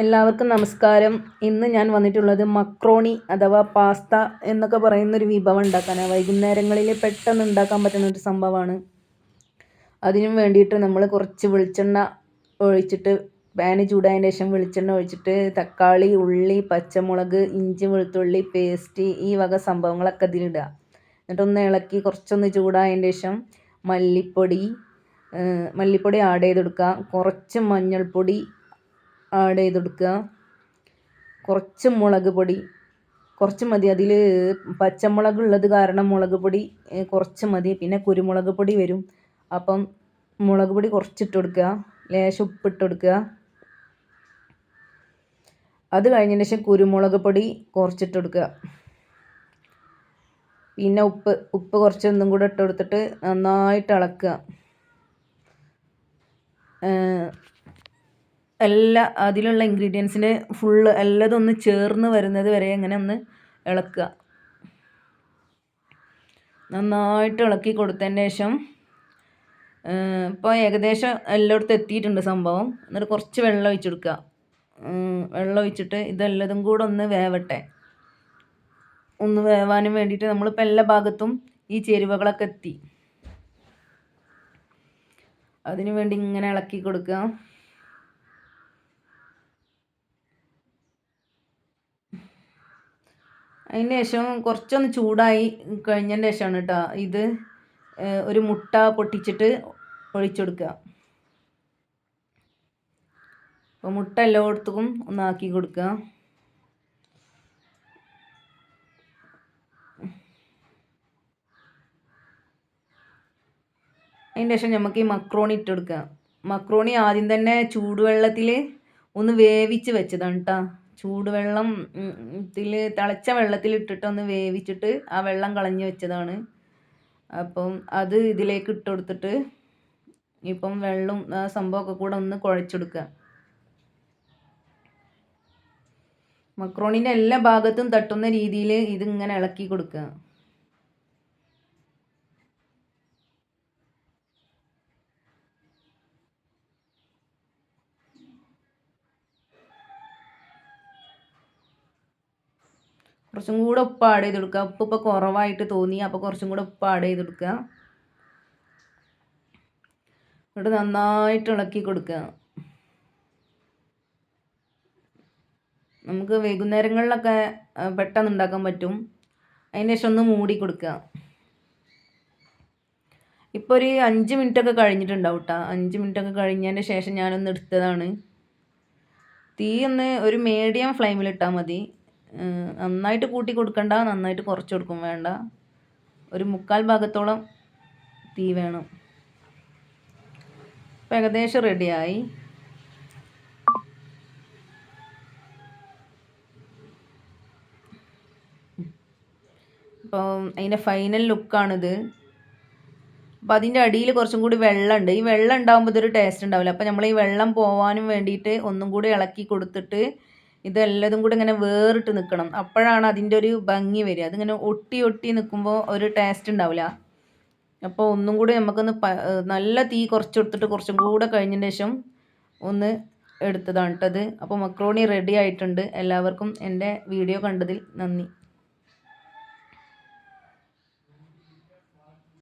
എല്ലാവർക്കും നമസ്കാരം. ഇന്ന് ഞാൻ വന്നിട്ടുള്ളത് മക്രോണി അഥവാ പാസ്ത എന്നൊക്കെ പറയുന്നൊരു വിഭവം ഉണ്ടാക്കാനാണ്. വൈകുന്നേരങ്ങളിൽ പെട്ടെന്ന് ഉണ്ടാക്കാൻ പറ്റുന്ന ഒരു സംഭവമാണ്. അതിനു വേണ്ടിയിട്ട് നമ്മൾ കുറച്ച് വെളിച്ചെണ്ണ ഒഴിച്ചിട്ട് പാന് ചൂടായതിന് ശേഷം വെളിച്ചെണ്ണ ഒഴിച്ചിട്ട് തക്കാളി, ഉള്ളി, പച്ചമുളക്, ഇഞ്ചി, വെളുത്തുള്ളി പേസ്റ്റ് ഈ വക സംഭവങ്ങളൊക്കെ ഇതിലിടുക. എന്നിട്ടൊന്ന് ഇളക്കി കുറച്ചൊന്ന് ചൂടായതിന് ശേഷം മല്ലിപ്പൊടി ആഡ് ചെയ്തെടുക്കുക. കുറച്ച് മഞ്ഞൾപ്പൊടി ആഡ് ചെയ്തെടുക്കുക. കുറച്ച് മുളക് പൊടി കുറച്ച് മതി. അതിൽ പച്ചമുളക് ഉള്ളത് കാരണം മുളക് പൊടി കുറച്ച് മതി. പിന്നെ കുരുമുളക് പൊടി വരും. അപ്പം മുളക് പൊടി കുറച്ചിട്ട് കൊടുക്കുക. ലേശം ഉപ്പിട്ട് കൊടുക്കുക. അത് കഴിഞ്ഞതിന് ശേഷം കുരുമുളക് പൊടി കുറച്ചിട്ട് കൊടുക്കുക. പിന്നെ ഉപ്പ് കുറച്ചൊന്നും കൂടെ ഇട്ട് കൊടുത്തിട്ട് നന്നായിട്ട് ഇളക്കുക. അതിലുള്ള ഇൻഗ്രീഡിയൻസിന് ഫുള്ള് എല്ലാതും ഒന്ന് ചേർന്ന് വരുന്നത് വരെ ഇങ്ങനെ ഒന്ന് ഇളക്കുക. നന്നായിട്ട് ഇളക്കി കൊടുത്തതിന് ശേഷം ഇപ്പോൾ ഏകദേശം എല്ലായിടത്തും എത്തിയിട്ടുണ്ട് സംഭവം. എന്നിട്ട് കുറച്ച് വെള്ളം ഒഴിച്ചെടുക്കുക. വെള്ളം ഒഴിച്ചിട്ട് ഇതെല്ലതും കൂടെ ഒന്ന് വേവട്ടെ. ഒന്ന് വേവാനും വേണ്ടിയിട്ട് നമ്മളിപ്പോൾ എല്ലാ ഭാഗത്തും ഈ ചേരുവകളൊക്കെ എത്തി. അതിനു വേണ്ടി ഇങ്ങനെ ഇളക്കി കൊടുക്കുക. അതിന് ശേഷം കുറച്ചൊന്ന് ചൂടായി കഴിഞ്ഞതിന് ശേഷമാണ് കേട്ടോ ഇത് ഒരു മുട്ട പൊട്ടിച്ചിട്ട് ഒഴിച്ചെടുക്കുക. അപ്പോൾ മുട്ട എല്ലായിടത്തും ഒന്നാക്കി കൊടുക്കുക. അതിന് ശേഷം നമുക്ക് ഈ മക്രോണി ഇട്ട് കൊടുക്കുക. മക്രോണി ആദ്യം തന്നെ ചൂടുവെള്ളത്തിൽ ഒന്ന് വേവിച്ച് വെച്ചതാണ് കേട്ടോ. ചൂടുവെള്ളം തിളച്ച വെള്ളത്തിൽ ഇട്ടിട്ട് ഒന്ന് വേവിച്ചിട്ട് ആ വെള്ളം കളഞ്ഞ് വെച്ചതാണ്. അപ്പം അത് ഇതിലേക്ക് ഇട്ട് കൊടുത്തിട്ട് ഇപ്പം വെള്ളം ആ സംഭവമൊക്കെ കൂടെ ഒന്ന് കുഴച്ചെടുക്കുക. മക്രോണിൻ്റെ എല്ലാ ഭാഗത്തും തട്ടുന്ന രീതിയിൽ ഇതിങ്ങനെ ഇളക്കി കൊടുക്കുക. കുറച്ചും കൂടെ ഉപ്പ് ആഡ് ചെയ്ത് കൊടുക്കുക. ഉപ്പ് ഇപ്പോൾ കുറവായിട്ട് തോന്നി, അപ്പോൾ കുറച്ചും കൂടെ ഉപ്പ് ആഡ് ചെയ്ത് കൊടുക്കുക. എന്നിട്ട് നന്നായിട്ട് ഇളക്കി കൊടുക്കുക. നമുക്ക് വൈകുന്നേരങ്ങളിലൊക്കെ പെട്ടെന്ന് ഉണ്ടാക്കാൻ പറ്റും. അതിന് ശേഷം ഒന്ന് മൂടി കൊടുക്കുക. ഇപ്പോൾ ഒരു 5 മിനിറ്റൊക്കെ കഴിഞ്ഞിട്ടുണ്ടാവും കേട്ടോ. 5 മിനിറ്റൊക്കെ കഴിഞ്ഞതിന് ശേഷം ഞാനൊന്ന് എടുത്തതാണ്. തീ ഒന്ന് ഒരു മീഡിയം ഫ്ലെയിമിലിട്ടാൽ മതി. നന്നായിട്ട് കൂട്ടി കൊടുക്കണ്ട, നന്നായിട്ട് കുറച്ച് കൊടുക്കും വേണ്ട. ഒരു 3/4 ഭാഗത്തോളം തീ വേണം. ഇപ്പം ഏകദേശം റെഡിയായി. അപ്പം അതിൻ്റെ ഫൈനൽ ലുക്കാണിത്. അപ്പോൾ അതിൻ്റെ അടിയിൽ കുറച്ചും കൂടി വെള്ളമുണ്ട്. ഈ വെള്ളം ഉണ്ടാകുമ്പോൾ ഇതൊരു ടേസ്റ്റ് ഉണ്ടാവില്ല. അപ്പോൾ നമ്മൾ ഈ വെള്ളം പോവാനും വേണ്ടിയിട്ട് ഒന്നും കൂടി ഇളക്കി കൊടുത്തിട്ട് ഇതെല്ലതും കൂടി ഇങ്ങനെ വേറിട്ട് നിൽക്കണം. അപ്പോഴാണ് അതിൻ്റെ ഒരു ഭംഗി വരിക. അതിങ്ങനെ ഒട്ടി നിൽക്കുമ്പോൾ ഒരു ടേസ്റ്റ് ഉണ്ടാവില്ല. അപ്പോൾ ഒന്നും കൂടി നമുക്കൊന്ന് നല്ല തീ കുറച്ച് കൊടുത്തിട്ട് കുറച്ചും കൂടെ കഴിഞ്ഞതിന് ശേഷം ഒന്ന് എടുത്തതാണ് കേട്ടത്. അപ്പോൾ മക്രോണി റെഡി ആയിട്ടുണ്ട്. എല്ലാവർക്കും എൻ്റെ വീഡിയോ കണ്ടതിൽ നന്ദി.